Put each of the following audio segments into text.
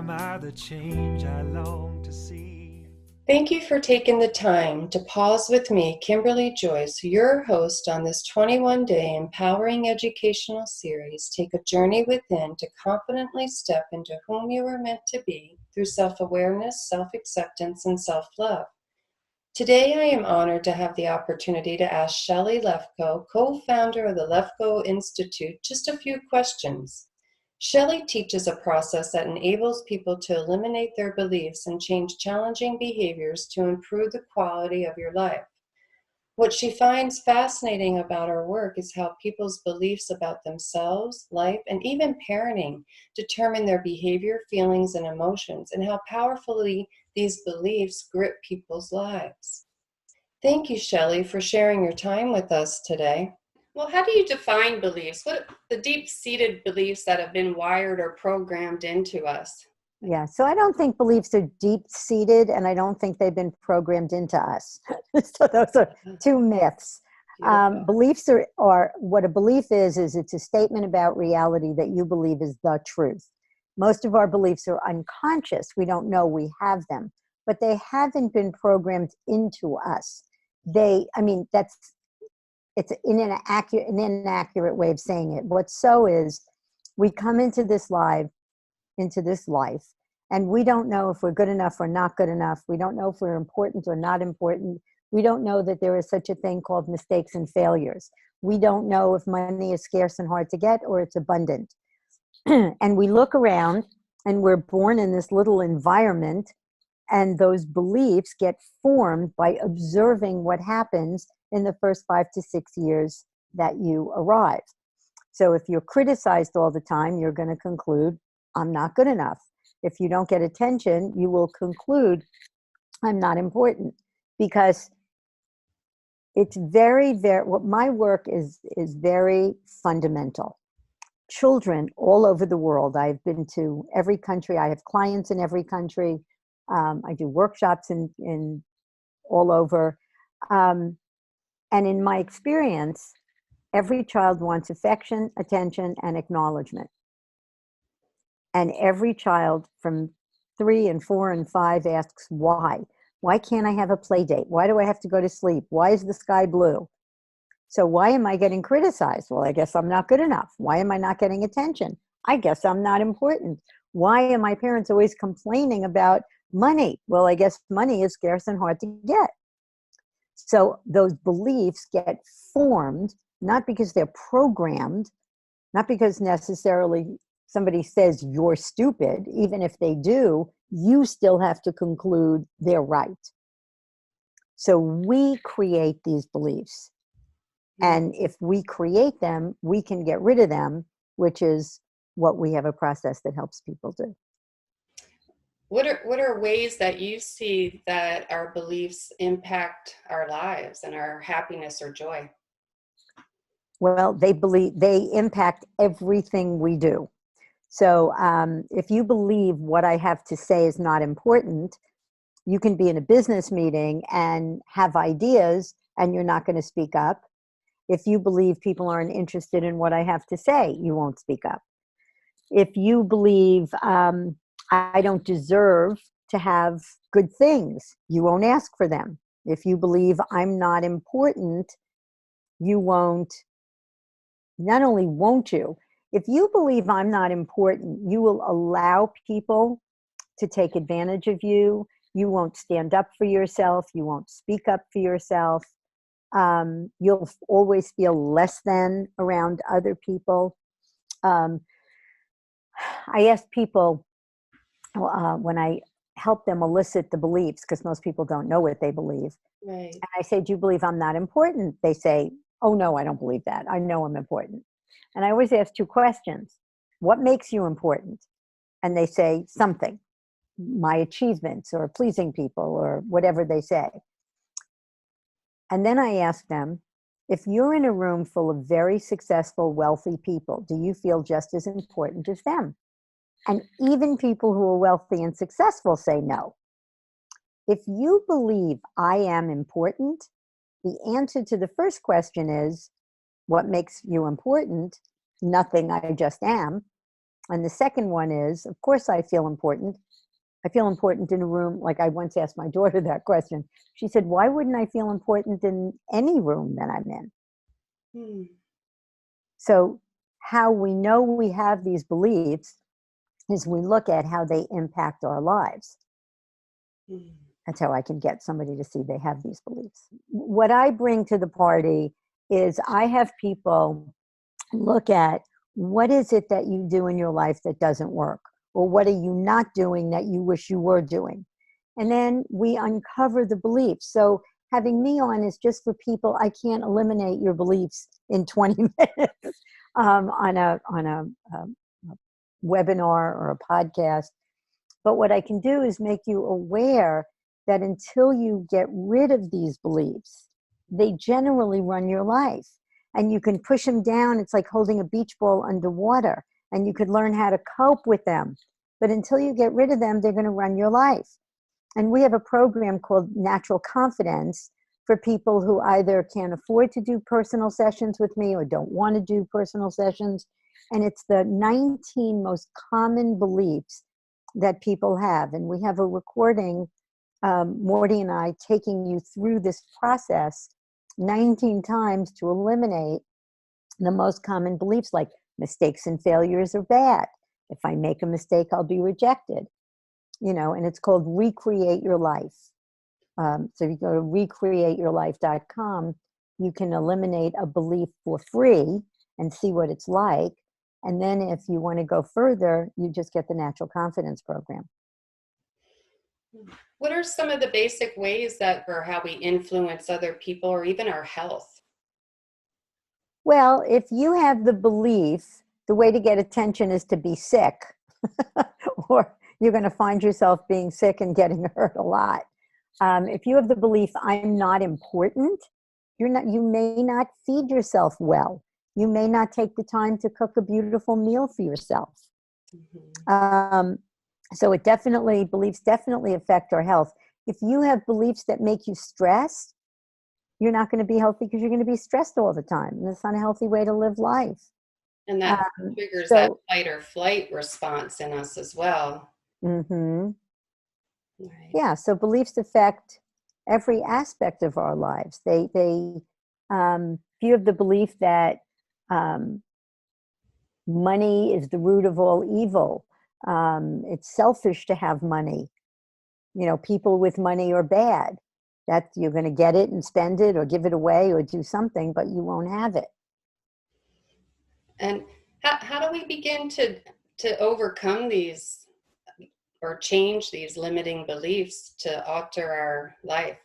Am I the change I long to see? Thank you for taking the time to pause with me, Kimberly Joyce, your host on this 21-day empowering educational series. Take a journey within to confidently step into whom you were meant to be through self-awareness, self-acceptance, and self-love. Today, I am honored to have the opportunity to ask Shelly Lefkoe, co-founder of the Lefkoe Institute, just a few questions. Shelly teaches a process that enables people to eliminate their beliefs and change challenging behaviors to improve the quality of your life. What she finds fascinating about her work is how people's beliefs about themselves, life, and even parenting determine their behavior, feelings, and emotions, and how powerfully these beliefs grip people's lives. Thank you, Shelly, for sharing your time with us today. Well, how do you define beliefs? What the deep-seated beliefs that have been wired or programmed into us? Yeah, so I don't think beliefs are deep-seated, and I don't think they've been programmed into us. So those are two myths. Beliefs are what a belief is it's a statement about reality that you believe is the truth. Most of our beliefs are unconscious. We don't know we have them, but they haven't been programmed into us. It's an inaccurate way of saying it. What so is, we come into this life, and we don't know if we're good enough or not good enough. We don't know if we're important or not important. We don't know that there is such a thing called mistakes and failures. We don't know if money is scarce and hard to get or it's abundant. And we look around and we're born in this little environment, and those beliefs get formed by observing what happens in the first 5 to 6 years that you arrive. So if you're criticized all the time, you're going to conclude, I'm not good enough. If you don't get attention, you will conclude, I'm not important. Because it's what my work is very fundamental. Children all over the world, I've been to every country, I have clients in every country, I do workshops in all over. And in my experience, every child wants affection, attention, and acknowledgement. And every child from 3 and 4 and 5 asks why. Why can't I have a play date? Why do I have to go to sleep? Why is the sky blue? So why am I getting criticized? Well, I guess I'm not good enough. Why am I not getting attention? I guess I'm not important. Why are my parents always complaining about money? Well, I guess money is scarce and hard to get. So those beliefs get formed, not because they're programmed, not because necessarily somebody says you're stupid. Even if they do, you still have to conclude they're right. So we create these beliefs. And if we create them, we can get rid of them, which is what we have a process that helps people do. What are ways that you see that our beliefs impact our lives and our happiness or joy? Well, they impact everything we do. So if you believe what I have to say is not important, you can be in a business meeting and have ideas and you're not going to speak up. If you believe people aren't interested in what I have to say, you won't speak up. If you believe I don't deserve to have good things, you won't ask for them. If you believe I'm not important, you won't, not only won't you, if you believe I'm not important, you will allow people to take advantage of you. You won't stand up for yourself. You won't speak up for yourself. You'll always feel less than around other people. I ask people when I help them elicit the beliefs, because most people don't know what they believe. Right. And I say, do you believe I'm not important? They say, oh, no, I don't believe that. I know I'm important. And I always ask 2 questions. What makes you important? And they say something, my achievements or pleasing people or whatever they say. And then I ask them, if you're in a room full of very successful, wealthy people, do you feel just as important as them? And even people who are wealthy and successful say no. If you believe I am important, the answer to the first question is, what makes you important? Nothing, I just am. And the second one is, of course, I feel important. I feel important in a room. Like I once asked my daughter that question. She said, why wouldn't I feel important in any room that I'm in? Hmm. So how we know we have these beliefs is we look at how they impact our lives. Hmm. That's how I can get somebody to see they have these beliefs. What I bring to the party is I have people look at what is it that you do in your life that doesn't work, or what are you not doing that you wish you were doing? And then we uncover the beliefs. So having me on is just for people. I can't eliminate your beliefs in 20 minutes on a webinar or a podcast. But what I can do is make you aware that until you get rid of these beliefs, they generally run your life. And you can push them down. It's like holding a beach ball underwater, and you could learn how to cope with them. But until you get rid of them, they're going to run your life. And we have a program called Natural Confidence for people who either can't afford to do personal sessions with me or don't want to do personal sessions. And it's the 19 most common beliefs that people have. And we have a recording, Morty and I taking you through this process 19 times to eliminate the most common beliefs, like mistakes and failures are bad. If I make a mistake, I'll be rejected. And it's called Recreate Your Life. So if you go to recreateyourlife.com, you can eliminate a belief for free and see what it's like. And then if you want to go further, you just get the Natural Confidence program. What are some of the basic ways that, or how we influence other people or even our health? Well, if you have the belief, the way to get attention is to be sick, or you're going to find yourself being sick and getting hurt a lot. If you have the belief, I'm not important, you may not feed yourself well. You may not take the time to cook a beautiful meal for yourself. Mm-hmm. So beliefs definitely affect our health. If you have beliefs that make you stressed, you're not going to be healthy because you're going to be stressed all the time. And that's not a healthy way to live life. And that triggers so, that fight or flight response in us as well. Mm-hmm. Right. Yeah, so beliefs affect every aspect of our lives. If you have the belief that money is the root of all evil, it's selfish to have money. People with money are bad. That you're going to get it and spend it or give it away or do something, but you won't have it. And how do we begin to overcome these or change these limiting beliefs to alter our life?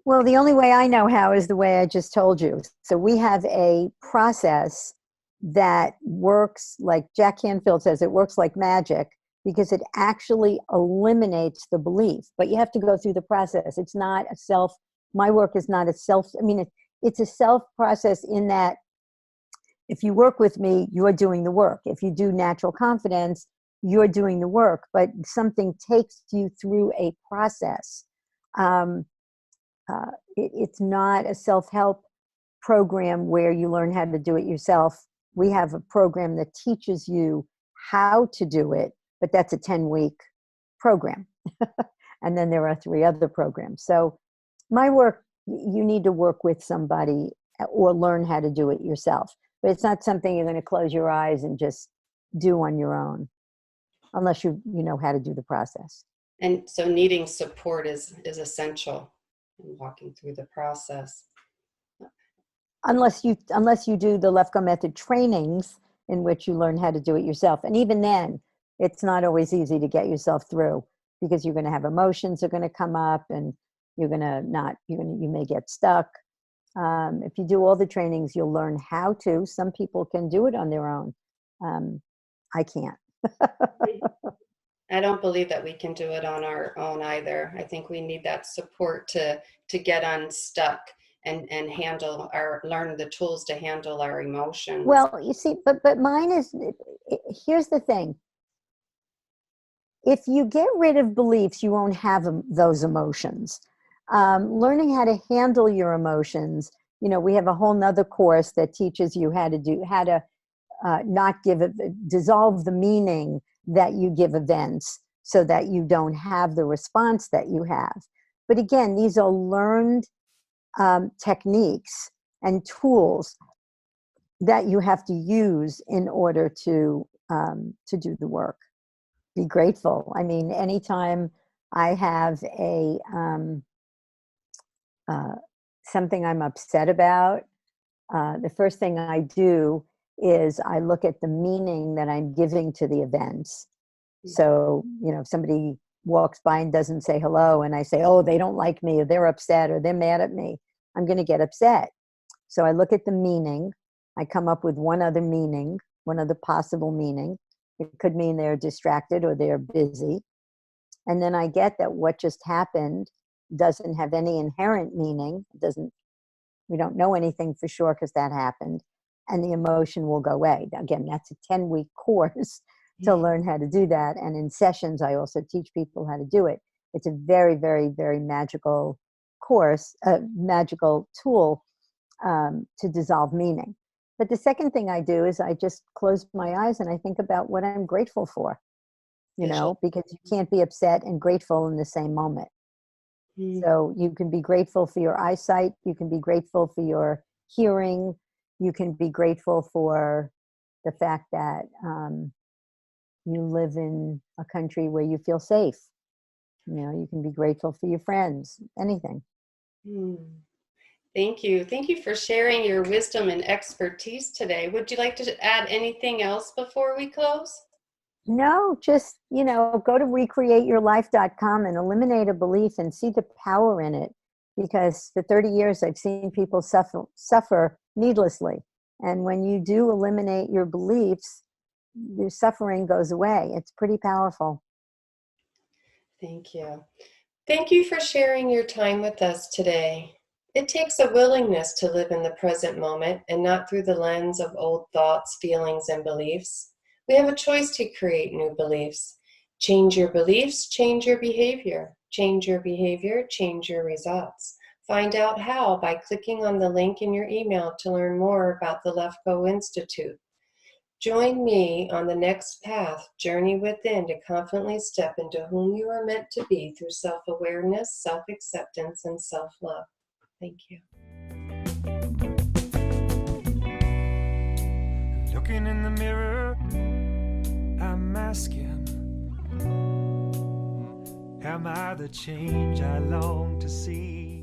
Well, the only way I know how is the way I just told you. So we have a process that works, like Jack Canfield says, it works like magic because it actually eliminates the belief. But you have to go through the process. It's not my work is not it's a self process in that if you work with me, you're doing the work. If you do Natural Confidence, you're doing the work. But something takes you through a process. It's not a self-help program where you learn how to do it yourself. We have a program that teaches you how to do it, but that's a 10-week program. And then there are 3 other programs. So my work, you need to work with somebody or learn how to do it yourself. But it's not something you're going to close your eyes and just do on your own, unless you know how to do the process. And so needing support is essential in walking through the process. Unless you do the Lefkoe method trainings in which you learn how to do it yourself. And even then, it's not always easy to get yourself through because you're going to have emotions are going to come up and you may get stuck. If you do all the trainings, you'll learn how to. Some people can do it on their own. I can't. I don't believe that we can do it on our own either. I think we need that support to get unstuck and learn the tools to handle our emotions. Well, you see, but mine is, here's the thing. If you get rid of beliefs, you won't have those emotions. Learning how to handle your emotions, we have a whole nother course that teaches you how to not give it, dissolve the meaning that you give events so that you don't have the response that you have. But again, these are learned techniques and tools that you have to use in order to do the work. Be grateful. I mean, anytime I have a something I'm upset about, the first thing I do is I look at the meaning that I'm giving to the events. So, you know, if somebody walks by and doesn't say hello and I say, oh, they don't like me, or they're upset, or they're mad at me, I'm going to get upset. So I look at the meaning. I come up with one other meaning, one other possible meaning. It could mean they're distracted or they're busy. And then I get that what just happened doesn't have any inherent meaning. We don't know anything for sure because that happened. And the emotion will go away. Again, that's a 10-week course to learn how to do that. And in sessions, I also teach people how to do it. It's a very, very, very magical course, magical tool to dissolve meaning. But the second thing I do is I just close my eyes and I think about what I'm grateful for, you know, because you can't be upset and grateful in the same moment. So you can be grateful for your eyesight. You can be grateful for your hearing. You can be grateful for the fact that you live in a country where you feel safe. You know, you can be grateful for your friends, anything. Thank you. Thank you for sharing your wisdom and expertise today. Would you like to add anything else before we close? No, just, you know, go to recreateyourlife.com and eliminate a belief and see the power in it. Because for 30 years, I've seen people suffer needlessly. And when you do eliminate your beliefs, your suffering goes away. It's pretty powerful. Thank you. Thank you for sharing your time with us today. It takes a willingness to live in the present moment and not through the lens of old thoughts, feelings, and beliefs. We have a choice to create new beliefs. Change your beliefs, change your behavior. Change your behavior, change your results. Find out how by clicking on the link in your email to learn more about the Lefkoe Institute. Join me on the next path, journey within, to confidently step into whom you are meant to be through self-awareness, self-acceptance, and self-love. Thank you. Looking in the mirror, I'm asking, am I the change I long to see?